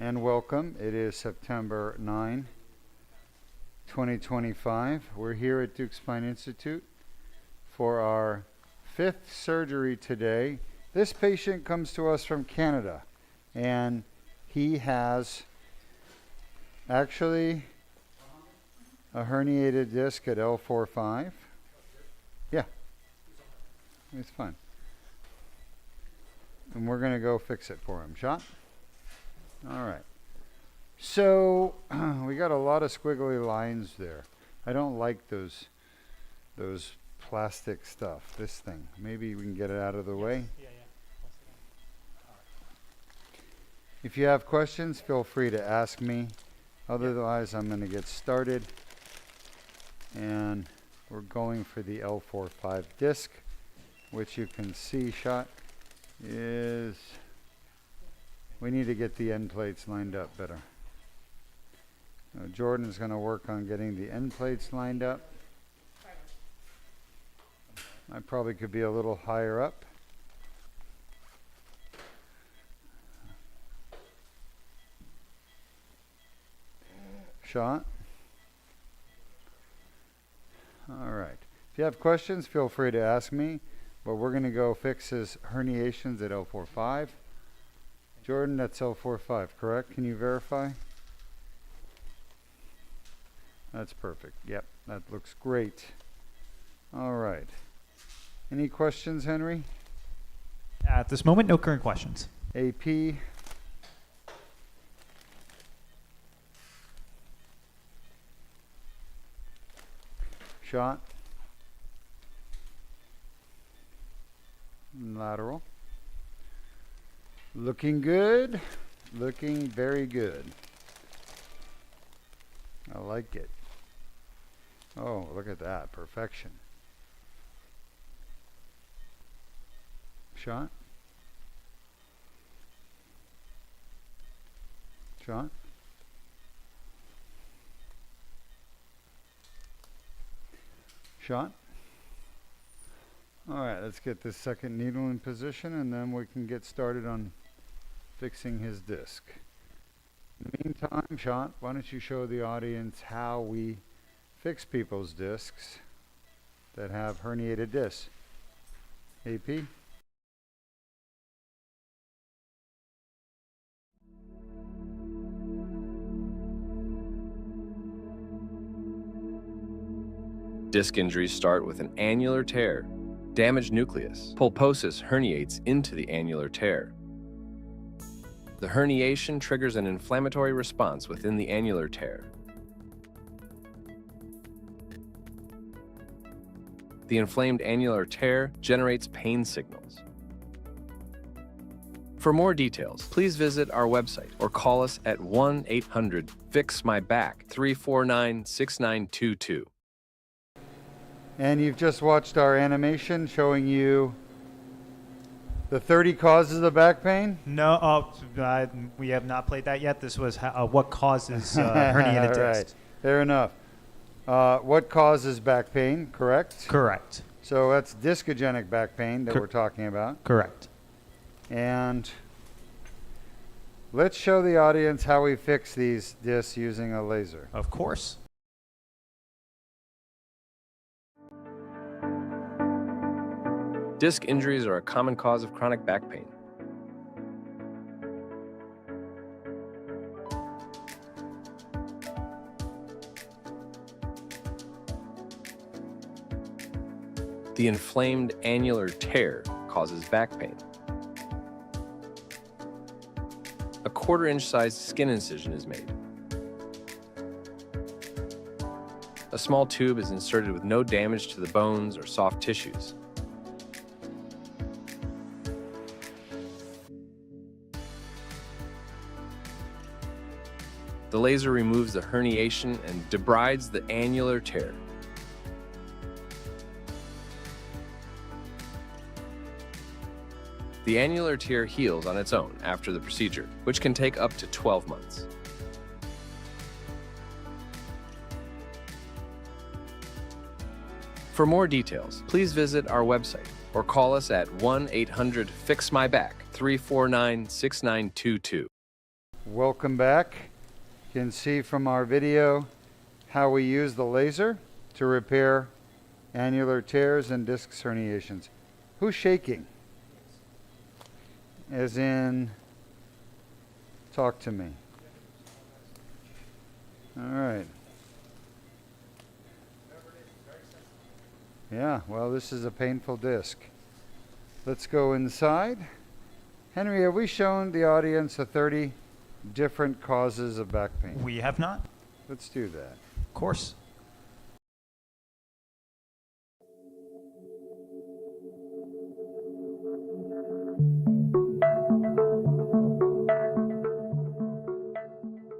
and welcome. It is September 9, 2025. We're here at Duke Spine Institute for our 5th surgery today. This patient comes to us from Canada, and he has actually a herniated disc at L4-5. Yeah, it's fine. And we're going to go fix it for him. Shot? All right. So we got a lot of squiggly lines there. I don't like those plastic stuff. This thing. Maybe we can get it out of the way. Yeah. If you have questions, feel free to ask me. Otherwise, I'm going to get started. And we're going for the L4-5 disc, which you can see shot is, we need to get the end plates lined up better. Jordan's going to work on getting the end plates lined up. I probably could be a little higher up. Shot. All right. If you have questions, feel free to ask me. But we're going to go fix his herniations at L4-5. Jordan, that's L4-5, correct? Can you verify? That's perfect. Yep, that looks great. All right. Any questions, Henry? At this moment, no current questions. AP. Shot. Lateral. Looking good. Looking very good. I like it. Oh, look at that. Perfection. Shot. Shot. Shot. All right, let's get this second needle in position, and then we can get started on fixing his disc. In the meantime, Shot, why don't you show the audience how we fix people's discs that have herniated discs? AP? Disc injuries start with an annular tear. Damaged nucleus. Pulposis herniates into the annular tear. The herniation triggers an inflammatory response within the annular tear. The inflamed annular tear generates pain signals. For more details, please visit our website or call us at 1-800-FIX-MY-BACK 349-6922. And you've just watched our animation showing you the 30 causes of back pain? No, we have not played that yet. This was what causes herniated discs. Right, fair enough. What causes back pain, correct? Correct. So that's discogenic back pain that we're talking about. Correct. And let's show the audience how we fix these discs using a laser. Of course. Disc injuries are a common cause of chronic back pain. The inflamed annular tear causes back pain. A 1/4-inch sized skin incision is made. A small tube is inserted with no damage to the bones or soft tissues. The laser removes the herniation and debrides the annular tear. The annular tear heals on its own after the procedure, which can take up to 12 months. For more details, please visit our website or call us at 1-800-FIX-MY-BACK 349-6922. Welcome back. You can see from our video how we use the laser to repair annular tears and disc herniations. Who's shaking? As in, talk to me. All right. Yeah, well, this is a painful disc. Let's go inside. Henry, have we shown the audience the 30 different causes of back pain? We have not. Let's do that. Of course.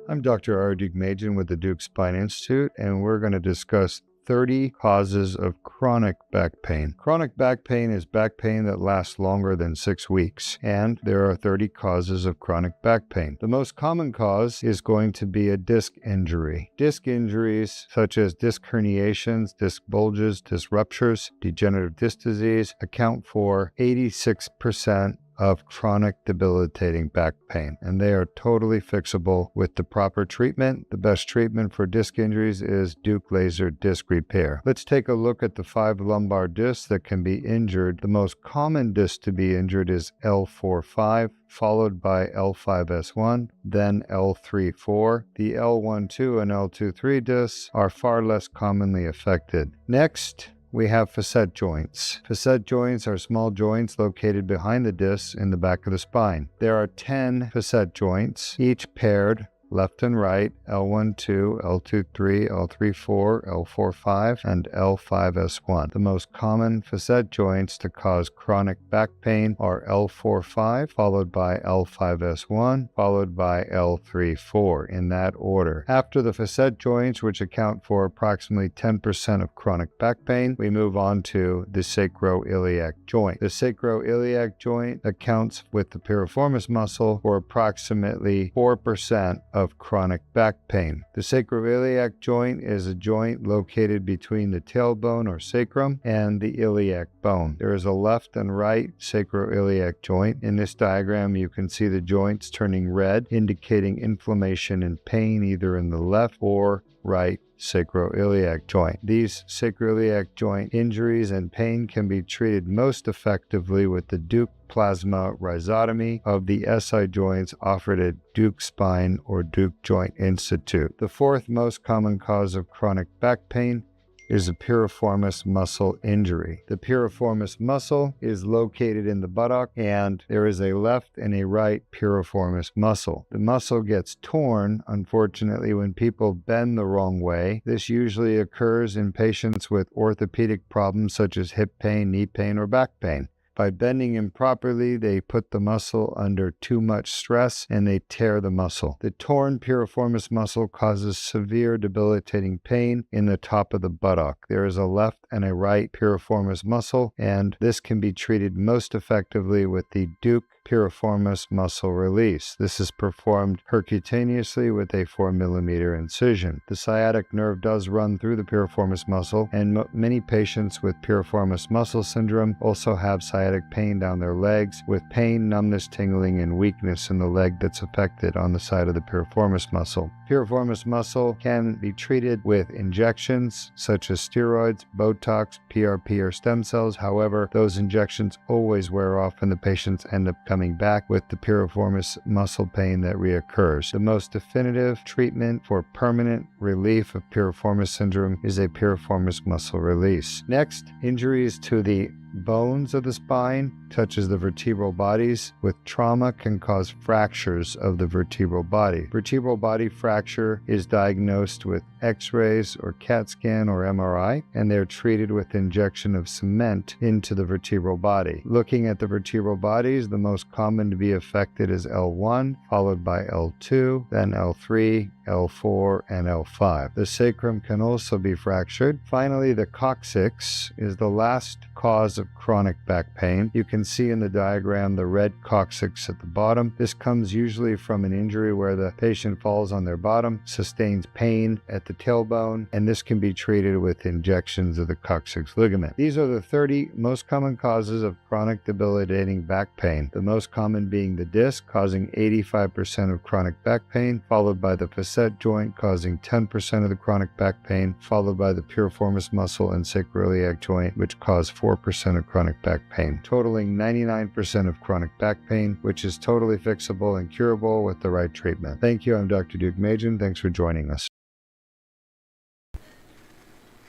I'm Dr. R. Duke-Majan with the Duke Spine Institute, and we're going to discuss 30 causes of chronic back pain. Chronic back pain is back pain that lasts longer than 6 weeks, and there are 30 causes of chronic back pain. The most common cause is going to be a disc injury. Disc injuries such as disc herniations, disc bulges, disc ruptures, degenerative disc disease account for 86% of chronic debilitating back pain, and they are totally fixable with the proper treatment. The best treatment for disc injuries is Duke laser disc repair. Let's take a look at the 5 lumbar discs that can be injured. The most common disc to be injured is L4-5, followed by L5-S1, then L3-4. The L1-2 and L2-3 discs are far less commonly affected. Next, we have facet joints. Facet joints are small joints located behind the discs in the back of the spine. There are 10 facet joints, each paired left and right, L1-2, L2-3, L3-4, L4-5, and L5-S1. The most common facet joints to cause chronic back pain are L4-5, followed by L5-S1, followed by L3-4, in that order. After the facet joints, which account for approximately 10% of chronic back pain, we move on to the sacroiliac joint. The sacroiliac joint accounts with the piriformis muscle for approximately 4% of chronic back pain. The sacroiliac joint is a joint located between the tailbone or sacrum and the iliac bone. There is a left and right sacroiliac joint. In this diagram, you can see the joints turning red, indicating inflammation and pain either in the left or right sacroiliac joint. These sacroiliac joint injuries and pain can be treated most effectively with the Duke plasma rhizotomy of the SI joints offered at Duke Spine or Duke Joint Institute. The fourth most common cause of chronic back pain is a piriformis muscle injury. The piriformis muscle is located in the buttock, and there is a left and a right piriformis muscle. The muscle gets torn, unfortunately, when people bend the wrong way. This usually occurs in patients with orthopedic problems such as hip pain, knee pain, or back pain. By bending improperly, they put the muscle under too much stress and they tear the muscle. The torn piriformis muscle causes severe debilitating pain in the top of the buttock. There is a left and a right piriformis muscle, and this can be treated most effectively with the Duke piriformis muscle release. This is performed percutaneously with a 4mm incision. The sciatic nerve does run through the piriformis muscle, and many patients with piriformis muscle syndrome also have sciatic pain down their legs, with pain, numbness, tingling, and weakness in the leg that's affected on the side of the piriformis muscle. Piriformis muscle can be treated with injections such as steroids, Botox, PRP, or stem cells. However, those injections always wear off and the patients end up coming back with the piriformis muscle pain that reoccurs. The most definitive treatment for permanent relief of piriformis syndrome is a piriformis muscle release. Next, injuries to the bones of the spine, such as the vertebral bodies, with trauma can cause fractures of the vertebral body. Vertebral body fracture is diagnosed with X-rays or CAT scan or MRI, and they're treated with injection of cement into the vertebral body. Looking at the vertebral bodies, the most common to be affected is L1, followed by L2, then L3, L4, and L5. The sacrum can also be fractured. Finally, the coccyx is the last cause of chronic back pain. You can can see in the diagram the red coccyx at the bottom. This comes usually from an injury where the patient falls on their bottom, sustains pain at the tailbone, and this can be treated with injections of the coccyx ligament. These are the 30 most common causes of chronic debilitating back pain, the most common being the disc, causing 85% of chronic back pain, followed by the facet joint, causing 10% of the chronic back pain, followed by the piriformis muscle and sacroiliac joint, which cause 4% of chronic back pain, totaling 99% of chronic back pain, which is totally fixable and curable with the right treatment. Thank you. I'm Dr. Duke Machen. Thanks for joining us.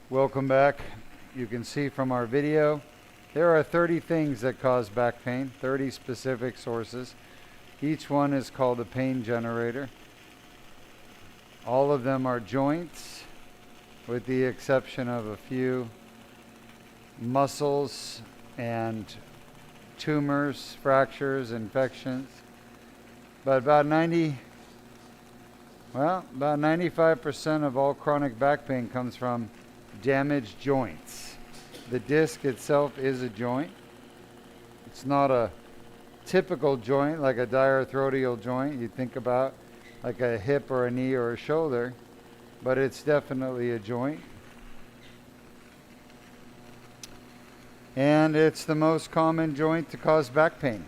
Welcome back. You can see from our video, there are 30 things that cause back pain, 30 specific sources. Each one is called a pain generator. All of them are joints, with the exception of a few muscles and tumors, fractures, infections. But about 95% of all chronic back pain comes from damaged joints. The disc itself is a joint. It's not a typical joint like a diarthrodial joint you think about, like a hip or a knee or a shoulder, but it's definitely a joint. And it's the most common joint to cause back pain.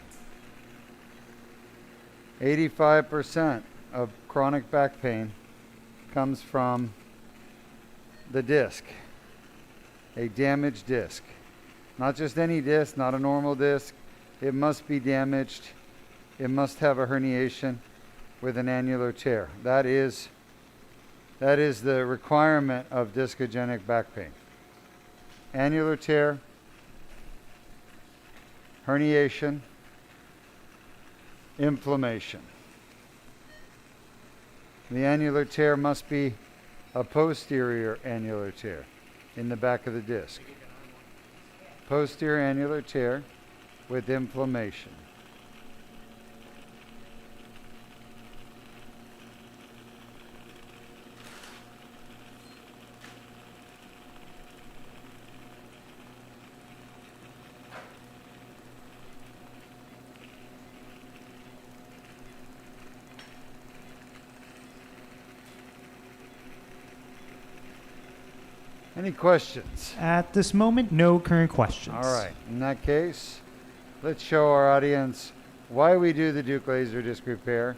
85% of chronic back pain comes from the disc, a damaged disc. Not just any disc, not a normal disc. It must be damaged. It must have a herniation with an annular tear. That is the requirement of discogenic back pain. Annular tear, herniation, inflammation. The annular tear must be a posterior annular tear in the back of the disc. Posterior annular tear with inflammation. Any questions? At this moment, no current questions. All right. In that case, let's show our audience why we do the Duke laser disc repair,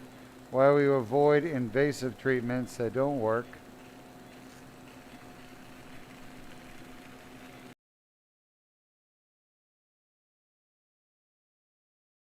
why we avoid invasive treatments that don't work.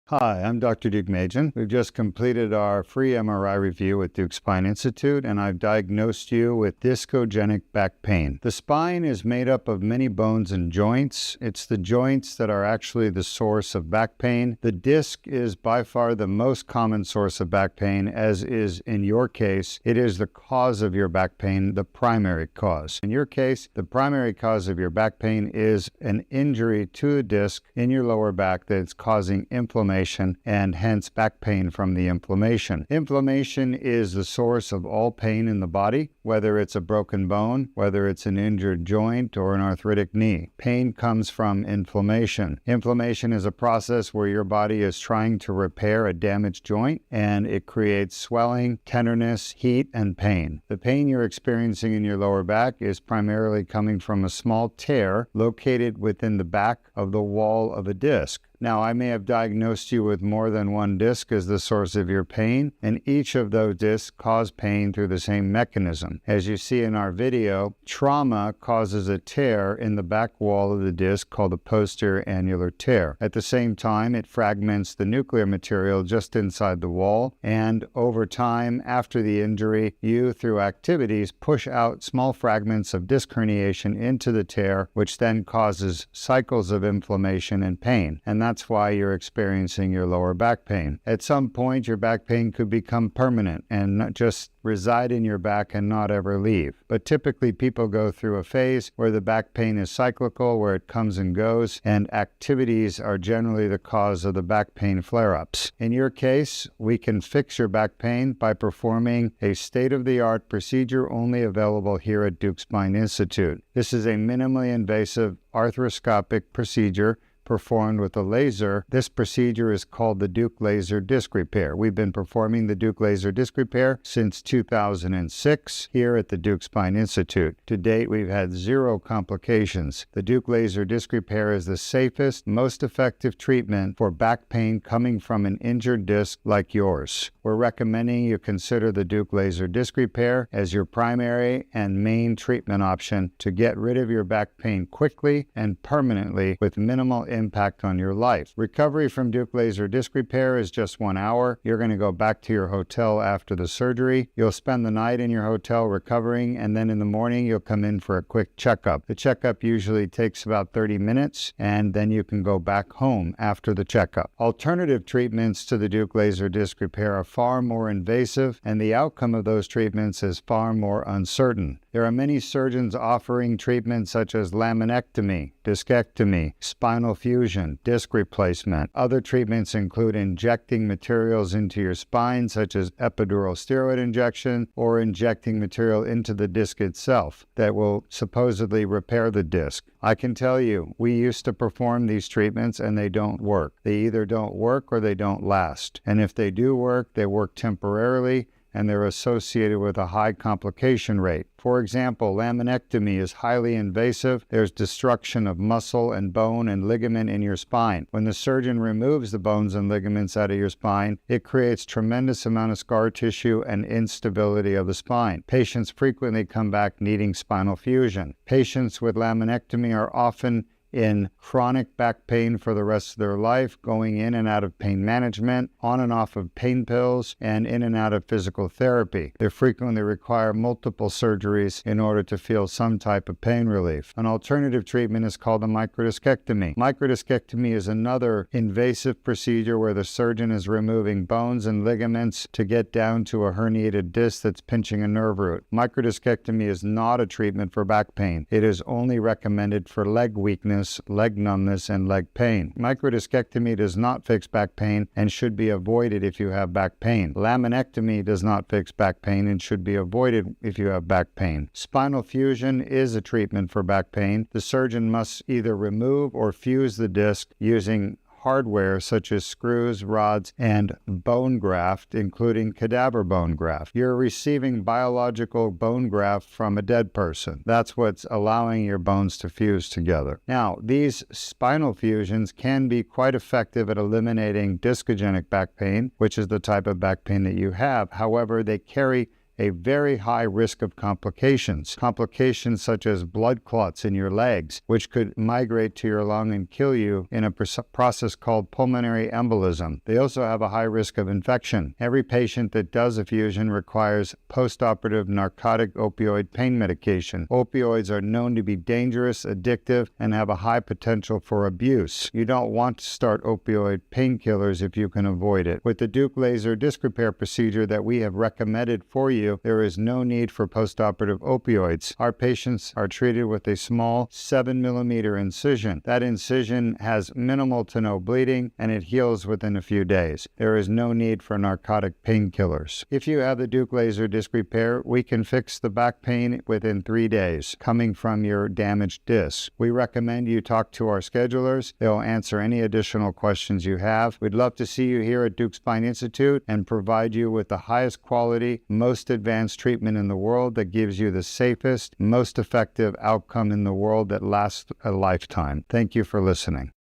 Hi, I'm Dr. Duke Machen. We've just completed our free MRI review at Duke Spine Institute, and I've diagnosed you with discogenic back pain. The spine is made up of many bones and joints. It's the joints that are actually the source of back pain. The disc is by far the most common source of back pain, as is in your case. It is the cause of your back pain, the primary cause. In your case, the primary cause of your back pain is an injury to a disc in your lower back that is causing inflammation and hence back pain from the inflammation. Inflammation is the source of all pain in the body, whether it's a broken bone, whether it's an injured joint or an arthritic knee. Pain comes from inflammation. Inflammation is a process where your body is trying to repair a damaged joint, and it creates swelling, tenderness, heat, and pain. The pain you're experiencing in your lower back is primarily coming from a small tear located within the back of the wall of a disc. Now, I may have diagnosed you with more than one disc as the source of your pain, and each of those discs cause pain through the same mechanism. As you see in our video, trauma causes a tear in the back wall of the disc called a posterior annular tear. At the same time, it fragments the nuclear material just inside the wall, and over time, after the injury, you, through activities, push out small fragments of disc herniation into the tear, which then causes cycles of inflammation and pain. And that's why you're experiencing your lower back pain. At some point, your back pain could become permanent and not just reside in your back and not ever leave. But typically people go through a phase where the back pain is cyclical, where it comes and goes, and activities are generally the cause of the back pain flare-ups. In your case, we can fix your back pain by performing a state-of-the-art procedure only available here at Duke Spine Institute. This is a minimally invasive arthroscopic procedure performed with a laser. This procedure is called the Duke laser disc repair. We've been performing the Duke laser disc repair since 2006 here at the Duke Spine Institute. To date, we've had 0 complications. The Duke laser disc repair is the safest, most effective treatment for back pain coming from an injured disc like yours. We're recommending you consider the Duke laser disc repair as your primary and main treatment option to get rid of your back pain quickly and permanently with minimal impact on your life. Recovery from Duke laser disc repair is just 1 hour. You're going to go back to your hotel after the surgery. You'll spend the night in your hotel recovering, and then in the morning you'll come in for a quick checkup. The checkup usually takes about 30 minutes, and then you can go back home after the checkup. Alternative treatments to the Duke laser disc repair are far more invasive, and the outcome of those treatments is far more uncertain. There are many surgeons offering treatments such as laminectomy, discectomy, spinal fusion, disc replacement. Other treatments include injecting materials into your spine, such as epidural steroid injection, or injecting material into the disc itself that will supposedly repair the disc. I can tell you, we used to perform these treatments and they don't work. They either don't work or they don't last. And if they do work, they work temporarily, and they're associated with a high complication rate. For example, laminectomy is highly invasive. There's destruction of muscle and bone and ligament in your spine. When the surgeon removes the bones and ligaments out of your spine, it creates tremendous amount of scar tissue and instability of the spine. Patients frequently come back needing spinal fusion. Patients with laminectomy are often in chronic back pain for the rest of their life, going in and out of pain management, on and off of pain pills, and in and out of physical therapy. They frequently require multiple surgeries in order to feel some type of pain relief. An alternative treatment is called a microdiscectomy. Microdiscectomy is another invasive procedure where the surgeon is removing bones and ligaments to get down to a herniated disc that's pinching a nerve root. Microdiscectomy is not a treatment for back pain. It is only recommended for leg weakness, leg numbness, and leg pain. Microdiscectomy does not fix back pain and should be avoided if you have back pain. Laminectomy does not fix back pain and should be avoided if you have back pain. Spinal fusion is a treatment for back pain. The surgeon must either remove or fuse the disc using hardware such as screws, rods, and bone graft, including cadaver bone graft. You're receiving biological bone graft from a dead person. That's what's allowing your bones to fuse together. Now, these spinal fusions can be quite effective at eliminating discogenic back pain, which is the type of back pain that you have. However, they carry a very high risk of complications. Complications such as blood clots in your legs, which could migrate to your lung and kill you in a process called pulmonary embolism. They also have a high risk of infection. Every patient that does a fusion requires postoperative narcotic opioid pain medication. Opioids are known to be dangerous, addictive, and have a high potential for abuse. You don't want to start opioid painkillers if you can avoid it. With the Duke laser disc repair procedure that we have recommended for you, there is no need for postoperative opioids. Our patients are treated with a small 7mm incision. That incision has minimal to no bleeding, and it heals within a few days. There is no need for narcotic painkillers. If you have the Duke laser disc repair, we can fix the back pain within 3 days coming from your damaged disc. We recommend you talk to our schedulers. They'll answer any additional questions you have. We'd love to see you here at Duke Spine Institute and provide you with the highest quality, most advanced treatment in the world that gives you the safest, most effective outcome in the world that lasts a lifetime. Thank you for listening.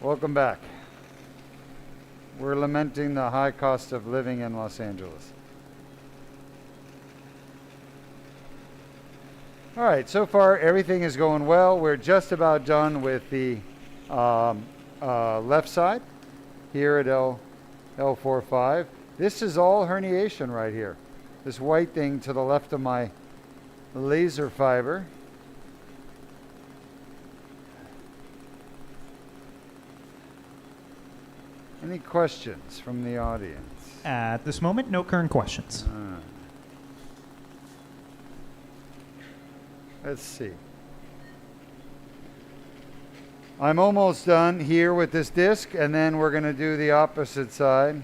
Welcome back. We're lamenting the high cost of living in Los Angeles. All right, so far everything is going well. We're just about done with the left side here at L4-L5. This is all herniation right here. This white thing to the left of my laser fiber. Any questions from the audience? At this moment, no current questions. Let's see. I'm almost done here with this disc, and then we're going to do the opposite side.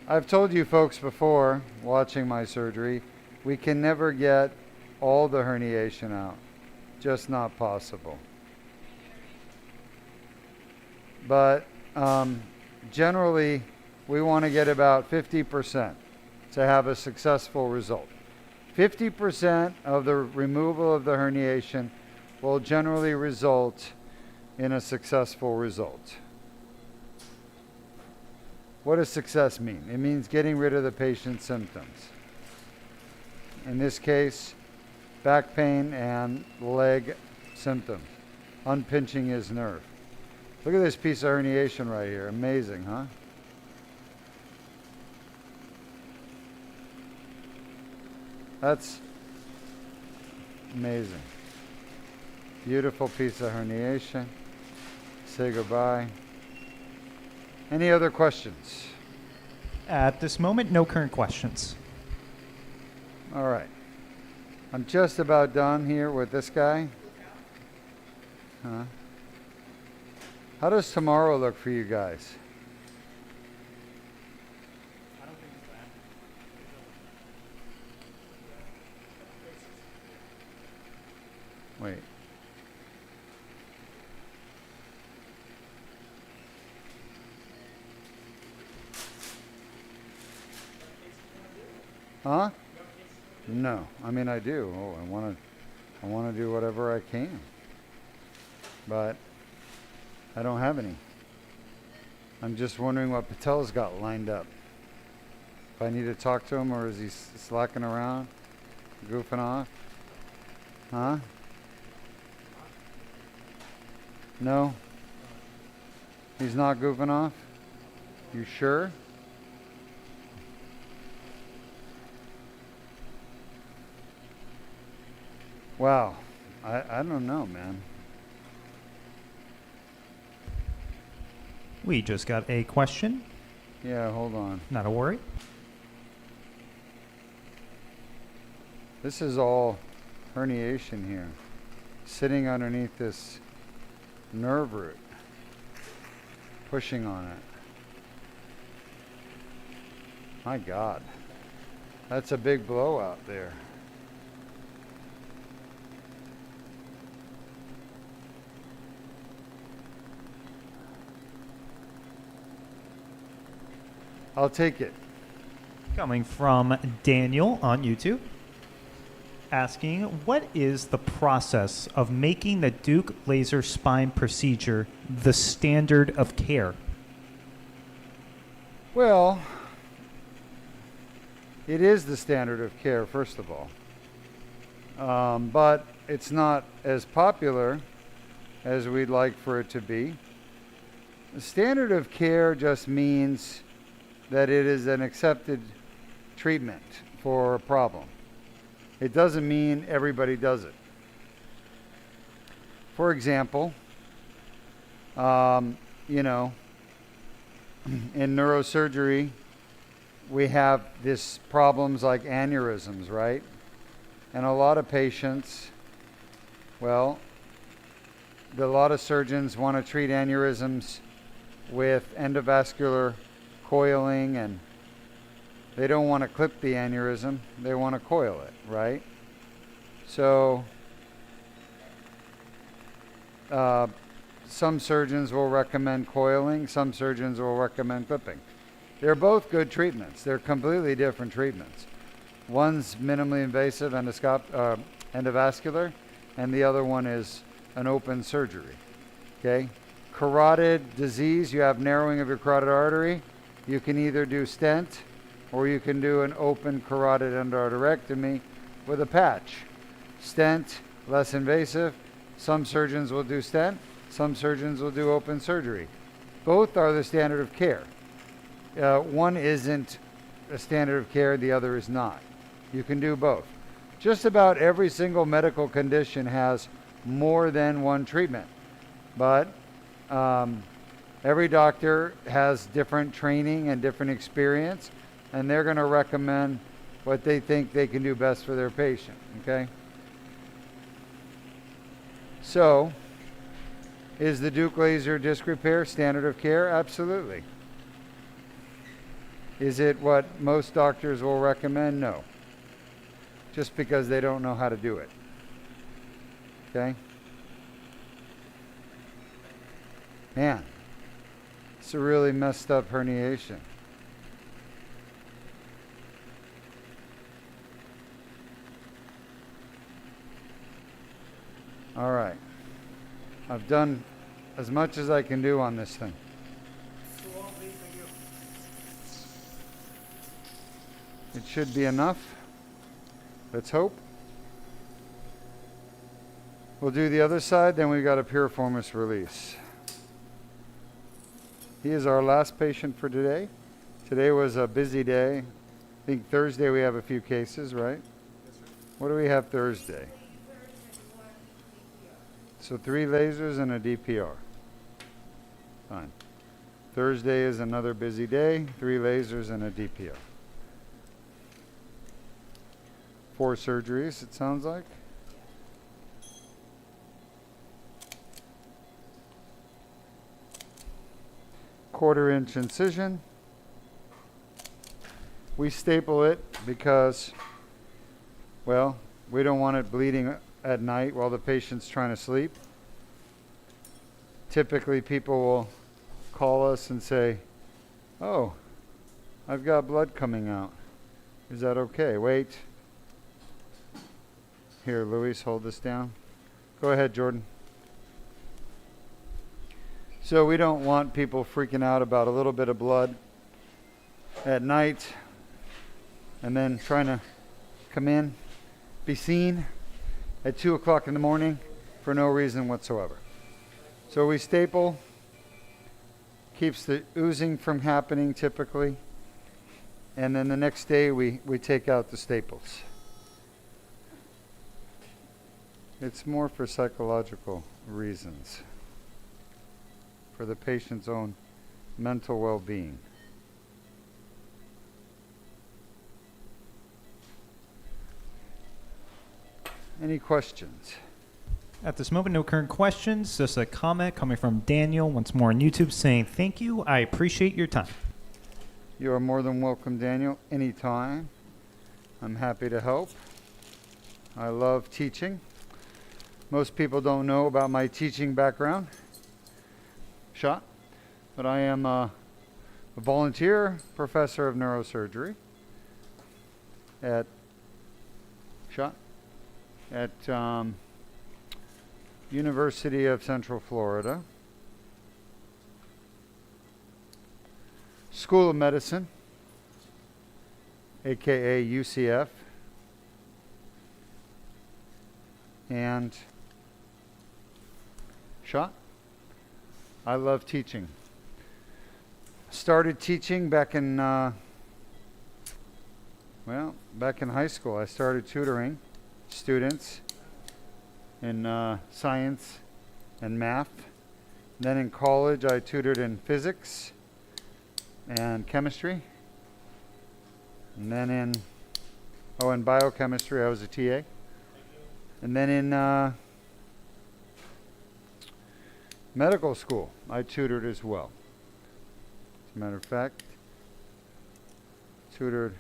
I've told you folks before, watching my surgery, We can never get all the herniation out. Just not possible. But generally, we want to get about 50% to have a successful result. 50% of the removal of the herniation will generally result in a successful result. What does success mean? It means getting rid of the patient's symptoms. In this case, back pain and leg symptoms, unpinching his nerve. Look at this piece of herniation right here. Amazing, huh? That's amazing. Beautiful piece of herniation. Say goodbye. Any other questions? At this moment, no current questions. All right. I'm just about done here with this guy. Huh? How does tomorrow look for you guys? Wait. Huh? No. I mean, I do. Oh, I want to do whatever I can. But I don't have any. I'm just wondering what Patel's got lined up. If I need to talk to him, or is he slacking around, goofing off? Huh? No? He's not goofing off? You sure? Wow. I don't know, man. We just got a question. Yeah, hold on. Not a worry. This is all herniation here, sitting underneath this nerve root, pushing on it. My God, that's a big blowout there. I'll take it. Coming from Daniel on YouTube, asking, what is the process of making the Duke laser spine procedure the standard of care? Well, it is the standard of care, first of all. But it's not as popular as we'd like for it to be. The standard of care just means that it is an accepted treatment for a problem. It doesn't mean everybody does it. For example, you know, in neurosurgery, we have this problems like aneurysms, right? And a lot of patients, well, a lot of surgeons want to treat aneurysms with endovascular coiling, and they don't want to clip the aneurysm, they want to coil it, right? So some surgeons will recommend coiling, some surgeons will recommend clipping. They're both good treatments. They're completely different treatments. One's minimally invasive endovascular, and the other one is an open surgery. Okay? Carotid disease, you have narrowing of your carotid artery. You can either do stent or you can do an open carotid endarterectomy with a patch. Stent, less invasive. Some surgeons will do stent. Some surgeons will do open surgery. Both are the standard of care. One isn't a standard of care, the other is not. You can do both. Just about every single medical condition has more than one treatment. But every doctor has different training and different experience, and they're going to recommend what they think they can do best for their patient, okay? So, is the Duke laser disc repair standard of care? Absolutely. Is it what most doctors will recommend? No. just because they don't know how to do it. Okay? Man, it's a really messed up herniation. All right. I've done as much as I can do on this thing. It should be enough. Let's hope. We'll do the other side, then we've got a piriformis release. He is our last patient for today. Today was a busy day. I think Thursday we have a few cases, right? Yes, sir. What do we have Thursday? So 3 lasers and a DPR. Fine. Thursday is another busy day. 3 lasers and a DPR. 4 surgeries, it sounds like. Quarter-inch incision. We staple it because, well, we don't want it bleeding at night while the patient's trying to sleep. Typically, people will call us and say, "Oh, I've got blood coming out. Is that okay?" Wait. Here, Luis, hold this down. Go ahead, Jordan. So we don't want people freaking out about a little bit of blood at night and then trying to come in, be seen at 2 o'clock in the morning for no reason whatsoever. So we staple, keeps the oozing from happening typically, and then the next day we take out the staples. It's more for psychological reasons, for the patient's own mental well-being. Any questions? At this moment, no current questions. Just a comment coming from Daniel once more on YouTube saying, "Thank you. I appreciate your time." You are more than welcome, Daniel, anytime. I'm happy to help. I love teaching. Most people don't know about my teaching background, but I am a volunteer professor of neurosurgery at University of Central Florida, School of Medicine, aka UCF, and I love teaching. Started teaching back in back in high school. I started tutoring students in science and math. Then in college I tutored in physics and chemistry. And then in biochemistry I was a TA. And then in medical school I tutored as well. As a matter of fact, tutored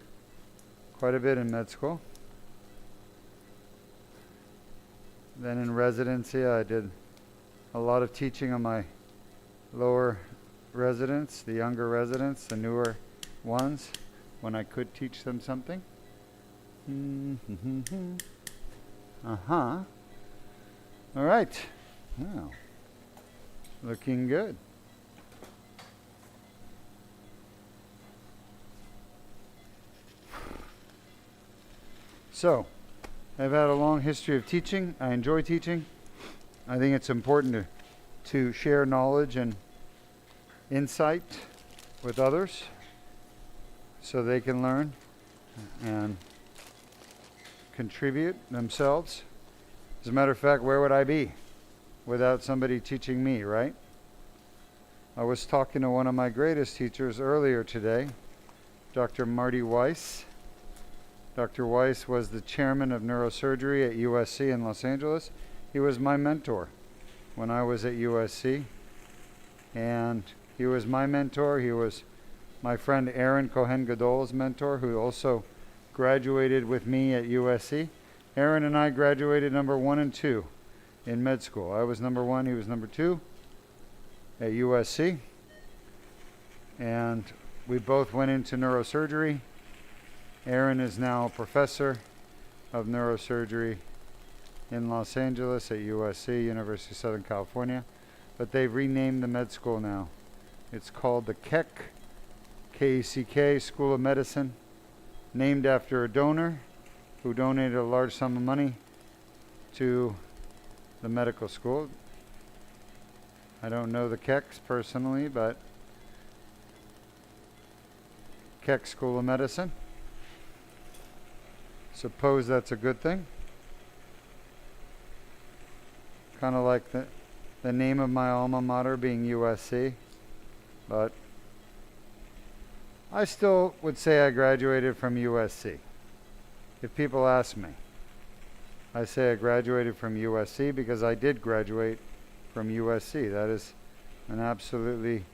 quite a bit in med school. Then in residency I did a lot of teaching on my lower residents, the younger residents, the newer ones, when I could teach them something. All right. Wow. Looking good. So, I've had a long history of teaching. I enjoy teaching. I think it's important to share knowledge and insight with others so they can learn and contribute themselves. As a matter of fact, where would I be without somebody teaching me, right? I was talking to one of my greatest teachers earlier today, Dr. Marty Weiss. Dr. Weiss was the chairman of neurosurgery at USC in Los Angeles. He was my mentor when I was at USC. And he was my mentor. He was my friend Aaron Cohen-Gadol's mentor, who also graduated with me at USC. Aaron and I graduated number 1 and 2 in med school. I was number 1, he was number 2 at USC. And we both went into neurosurgery. Aaron is now a professor of neurosurgery in Los Angeles at USC, University of Southern California. But they've renamed the med school now. It's called the Keck, K-E-C-K, School of Medicine, named after a donor who donated a large sum of money to the medical school. I don't know the Kecks personally, but Keck School of Medicine. Suppose that's a good thing. Kind of like the name of my alma mater being USC, but I still would say I graduated from USC. If people ask me, I say I graduated from USC because I did graduate from USC. That is an absolutely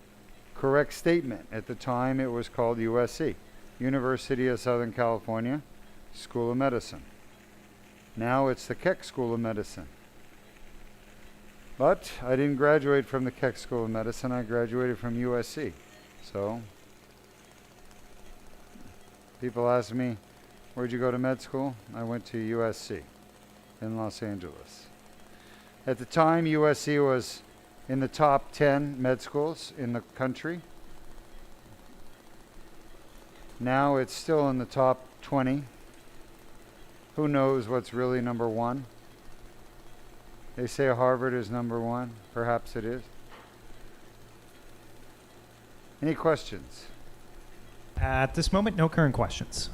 correct statement. At the time, it was called USC, University of Southern California School of Medicine. Now it's the Keck School of Medicine. But I didn't graduate from the Keck School of Medicine. I graduated from USC. So people ask me, where'd you go to med school? I went to USC in Los Angeles. At the time, USC was in the top 10 med schools in the country. Now it's still in the top 20. Who knows what's really number 1? They say Harvard is number 1. Perhaps it is. Any questions? At this moment, no current questions.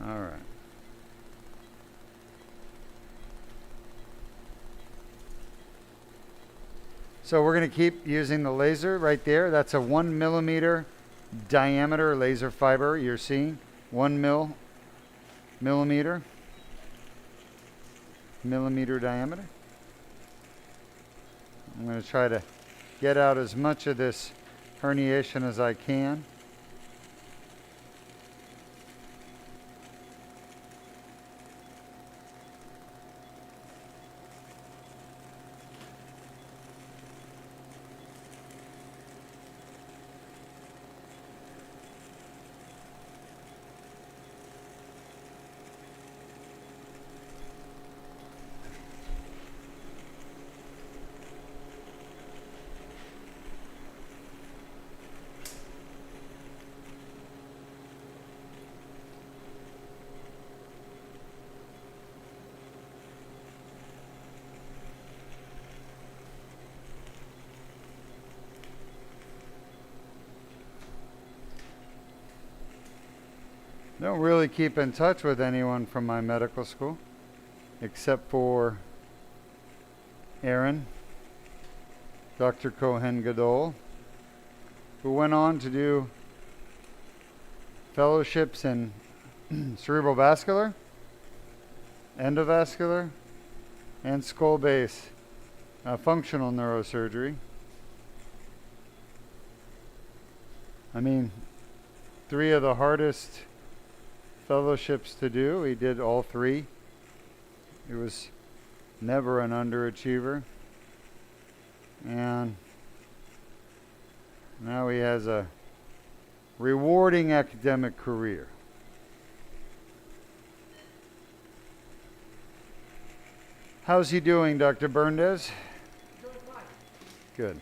All right. So we're going to keep using the laser right there. That's a 1 millimeter diameter laser fiber you're seeing. 1 millimeter diameter. I'm going to try to get out as much of this herniation as I can. Don't really keep in touch with anyone from my medical school, except for Aaron, Dr. Cohen Gadol, who went on to do fellowships in cerebral vascular, endovascular, and skull base functional neurosurgery. I mean, 3 of the hardest fellowships to do. He did all 3. He was never an underachiever. And now he has a rewarding academic career. How's he doing, Dr. Berndes? Doing fine. Good.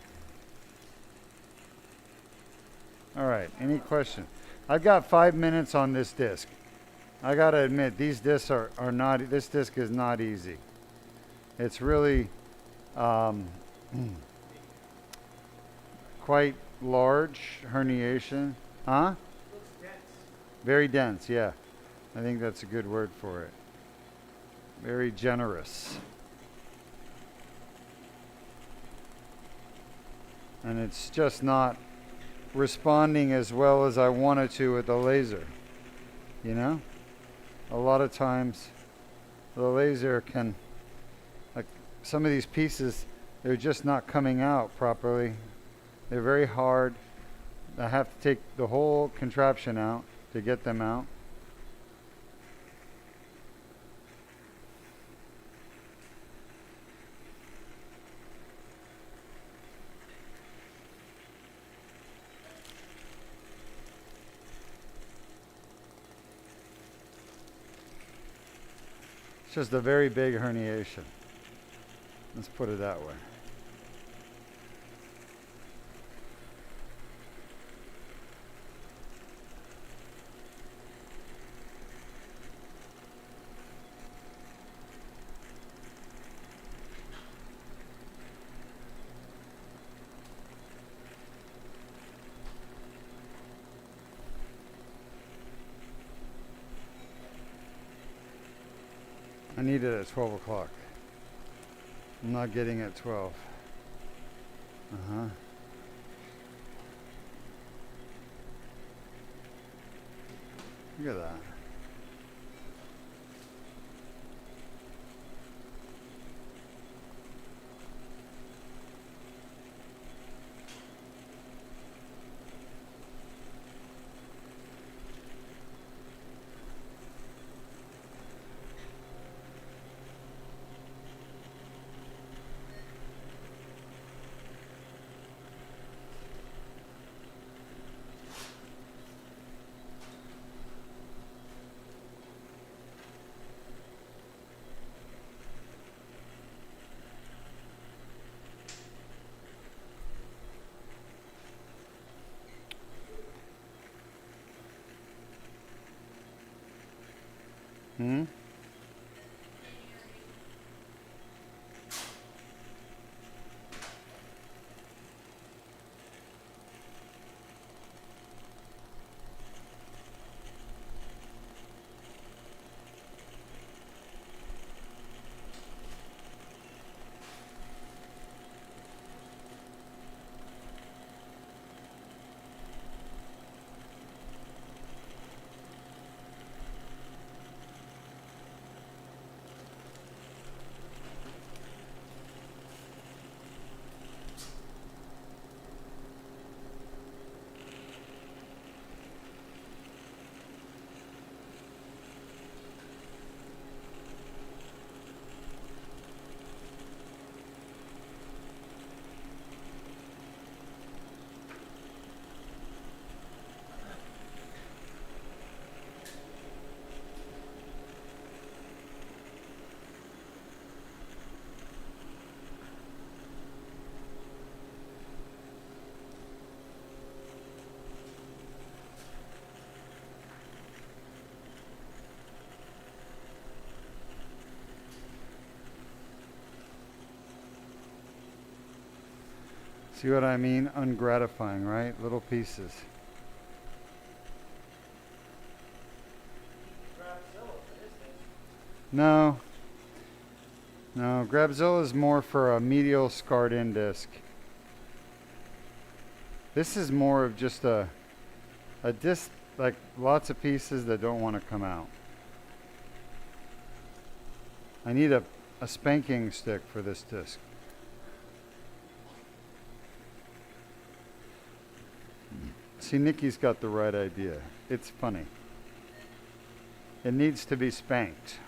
All right, any questions? I've got 5 minutes on this disc. I gotta admit, these discs are not, this disc is not easy. It's really quite large herniation. Huh? Looks dense. Very dense, yeah. I think that's a good word for it. Very generous. And it's just not responding as well as I wanted to with the laser. You know? A lot of times the laser can, like some of these pieces, they're just not coming out properly. They're very hard. I have to take the whole contraption out to get them out. It's just a very big herniation. Let's put it that way. I need it at 12 o'clock. I'm not getting it at 12. Uh-huh. Look at that. Hmm? See what I mean? Ungratifying, right? Little pieces. No. No, Grabzilla is more for a medial scarred in disc. This is more of just a disc, like lots of pieces that don't want to come out. I need a spanking stick for this disc. See, Nikki's got the right idea. It's funny. It needs to be spanked.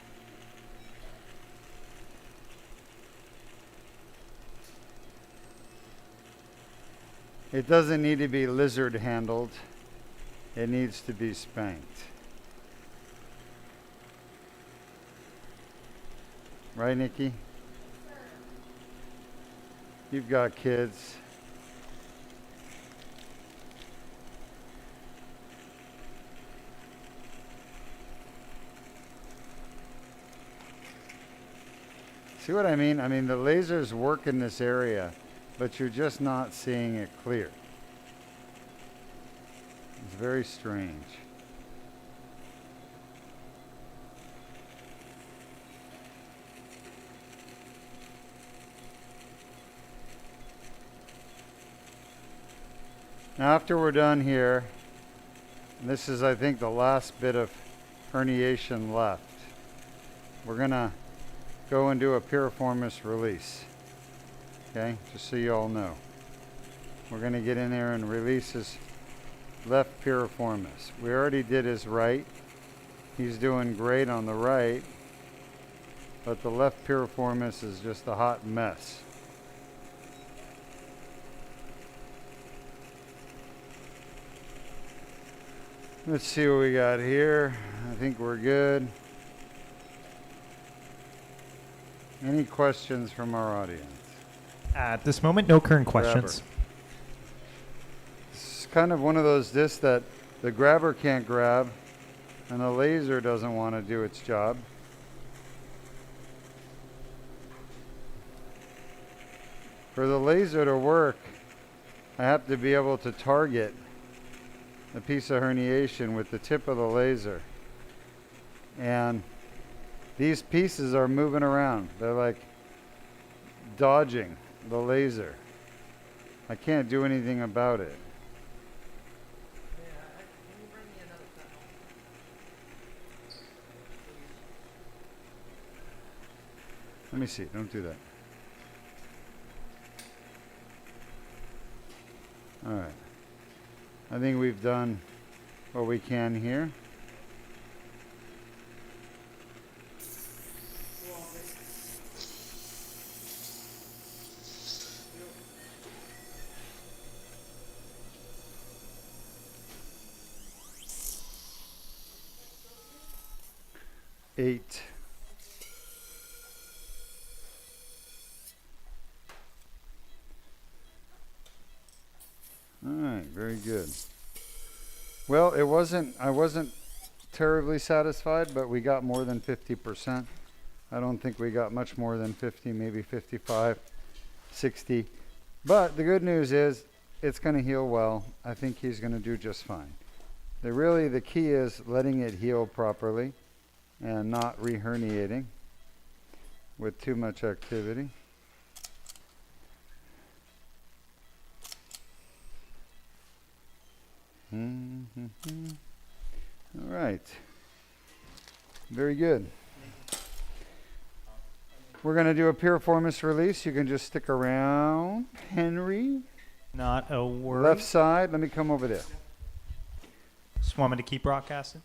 It doesn't need to be lizard handled. It needs to be spanked. Right, Nikki? You've got kids. See what I mean? I mean, the lasers work in this area, but you're just not seeing it clear. It's very strange. Now, after we're done here, this is, I think, the last bit of herniation left. We're going to go and do a piriformis release. Okay, just so you all know. We're going to get in there and release left piriformis. We already did his right. He's doing great on the right, but the left piriformis is just a hot mess. Let's see what we got here. I think we're good. Any questions from our audience? At this moment, no current questions. It's kind of one of those discs that the grabber can't grab and the laser doesn't want to do its job. For the laser to work, I have to be able to target a piece of herniation with the tip of the laser. And these pieces are moving around. They're like dodging the laser. I can't do anything about it. Can you bring me another panel? Let me see. Don't do that. All right. I think we've done what we can here. Eight. All right, very good. Well, I wasn't terribly satisfied, but we got more than 50%. I don't think we got much more than 50, maybe 55, 60. But the good news is it's going to heal well. I think he's going to do just fine. The key is letting it heal properly and not re-herniating with too much activity. All right. Very good. We're going to do a piriformis release. You can just stick around. Henry. Not a worry. Left side. Let me come over there. Just want me to keep broadcasting?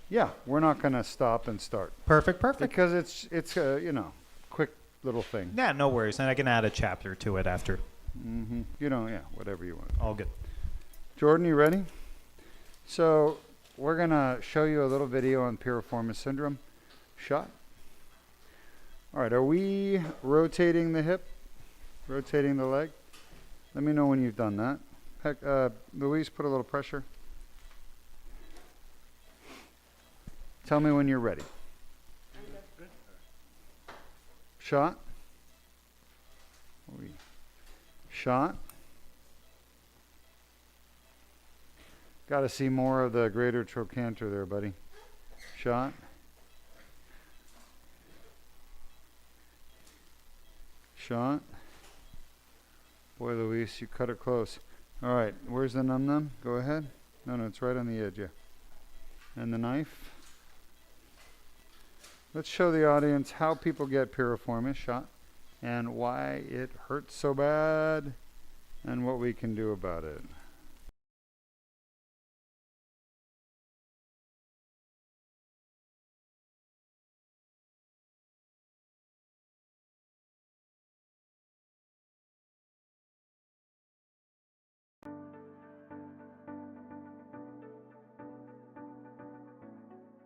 Yeah, we're not going to stop and start. Perfect. Because it's a, quick little thing. Yeah, no worries. And I can add a chapter to it after. Whatever you want. All good. Jordan, you ready? So we're going to show you a little video on piriformis syndrome. Shot. All right, are we rotating the hip? Rotating the leg? Let me know when you've done that. Heck, Louise, put a little pressure. Tell me when you're ready. Shot. Shot. Got to see more of the greater trochanter there, buddy. Shot. Shot. Boy, Luis, you cut it close. All right, where's the num-num? Go ahead. No, it's right on the edge, yeah. And the knife. Let's show the audience how people get piriformis shot and why it hurts so bad and what we can do about it.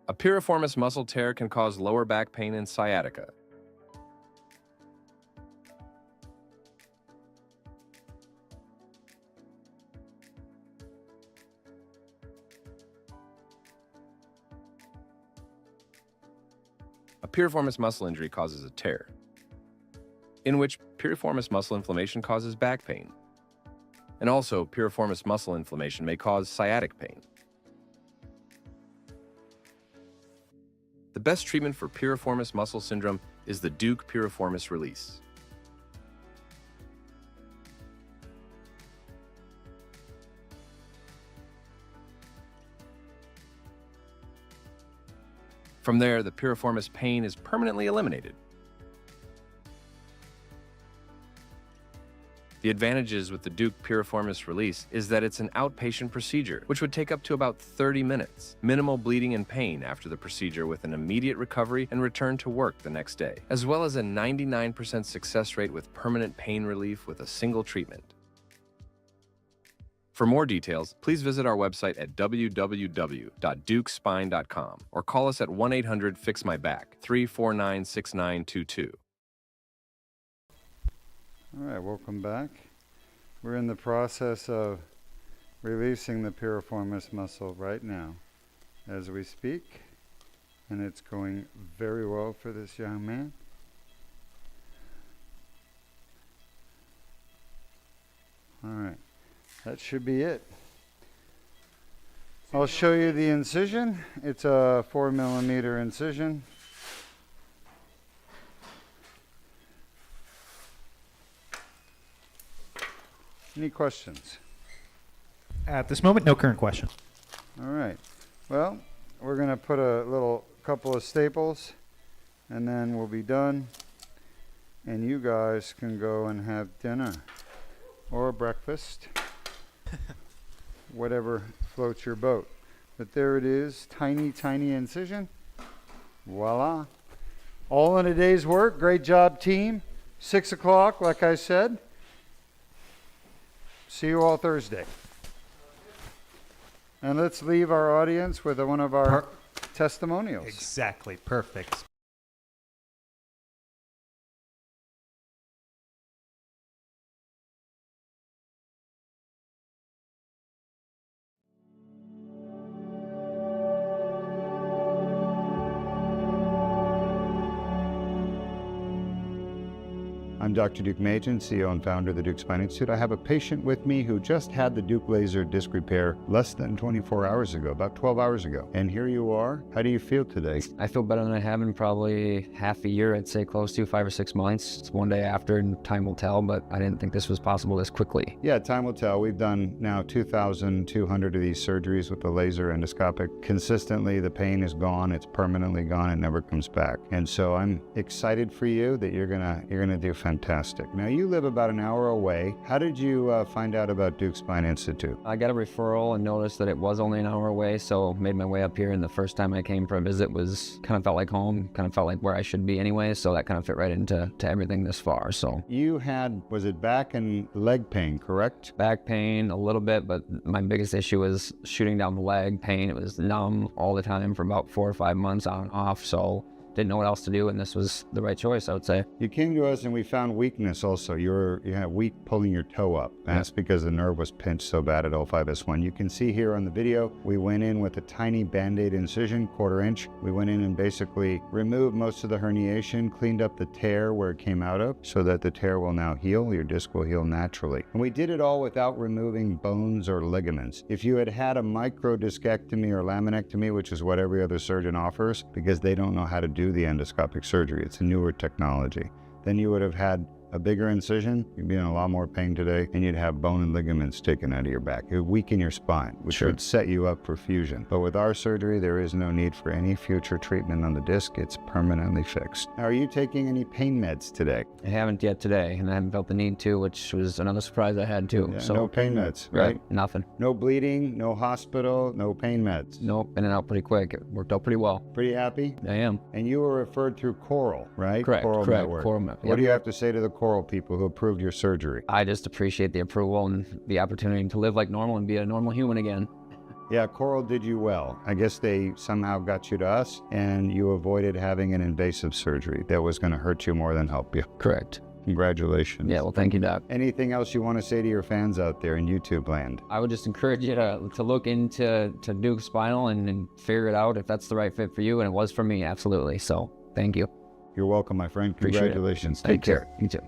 A piriformis muscle tear can cause lower back pain and sciatica. A piriformis muscle injury causes a tear, in which piriformis muscle inflammation causes back pain. And also, piriformis muscle inflammation may cause sciatic pain. The best treatment for piriformis muscle syndrome is the Duke piriformis release. From there, the piriformis pain is permanently eliminated. The advantages with the Duke piriformis release is that it's an outpatient procedure, which would take up to about 30 minutes. Minimal bleeding and pain after the procedure with an immediate recovery and return to work the next day, as well as a 99% success rate with permanent pain relief with a single treatment. For more details, please visit our website at www.dukespine.com or call us at 1-800-FIX-MY-BACK, 349-6922. All right, welcome back. We're in the process of releasing the piriformis muscle right now as we speak, and it's going very well for this young man. All right, that should be it. I'll show you the incision. It's a 4mm incision. Any questions? At this moment, no current question. All right. Well, we're going to put a couple of staples, and then we'll be done. And you guys can go and have dinner or breakfast, whatever floats your boat. But there it is, tiny, tiny incision. Voila. All in a day's work. Great job, team. 6 o'clock, like I said. See you all Thursday. And let's leave our audience with one of our testimonials. Exactly. Perfect. I'm Dr. Duke Machen, CEO and founder of the Duke Spine Institute. I have a patient with me who just had the Duke laser disc repair less than 24 hours ago, about 12 hours ago. And here you are. How do you feel today? I feel better than I have in probably half a year, I'd say close to 5 or 6 months. It's one day after and time will tell, but I didn't think this was possible this quickly. Yeah, time will tell. We've done now 2,200 of these surgeries with the laser endoscopic. Consistently, the pain is gone. It's permanently gone. It never comes back. And so I'm excited for you that you're gonna do fantastic. Now, you live about an hour away. How did you find out about Duke Spine Institute? I got a referral and noticed that it was only an hour away, so made my way up here, and the first time I came for a visit was kind of felt like home, kind of felt like where I should be anyway, so that kind of fit right into everything this far. So you had, was it back and leg pain, correct? Back pain a little bit, but my biggest issue was shooting down the leg pain. It was numb all the time for about 4 or 5 months on and off, so didn't know what else to do, and this was the right choice, I would say. You came to us and we found weakness also. You had weak pulling your toe up. That's because the nerve was pinched so bad at L5-S1. You can see here on the video, we went in with a tiny Band-Aid incision, 1/4 inch. We went in and basically removed most of the herniation, cleaned up the tear where it came out of so that the tear will now heal. Your disc will heal naturally. And we did it all without removing bones or ligaments. If you had had a microdiscectomy or laminectomy, which is what every other surgeon offers, because they don't know how to do the endoscopic surgery, it's a newer technology, then you would have had a bigger incision, you'd be in a lot more pain today, and you'd have bone and ligaments taken out of your back. It would weaken your spine, which would set you up for fusion. But with our surgery, there is no need for any future treatment on the disc. It's permanently fixed. Now, are you taking any pain meds today? I haven't yet today, and I haven't felt the need to, which was another surprise I had too. Yeah, so no pain meds, right? Nothing. No bleeding, no hospital, no pain meds. Nope, in and out pretty quick. It worked out pretty well. Pretty happy? I am. And you were referred through Coral, right? Correct, Coral correct. Network. Coral Network. What do you have to say to the Coral people who approved your surgery? I just appreciate the approval and the opportunity to live like normal and be a normal human again. Yeah, Coral did you well. I guess they somehow got you to us and you avoided having an invasive surgery that was going to hurt you more than help you. Correct. Congratulations. Yeah, well, thank you, Doc. Anything else you want to say to your fans out there in YouTube land? I would just encourage you to look into Duke Spinal and figure it out if that's the right fit for you, and it was for me, absolutely. So, thank you. You're welcome, my friend. Appreciate Congratulations. it. Take care. You too.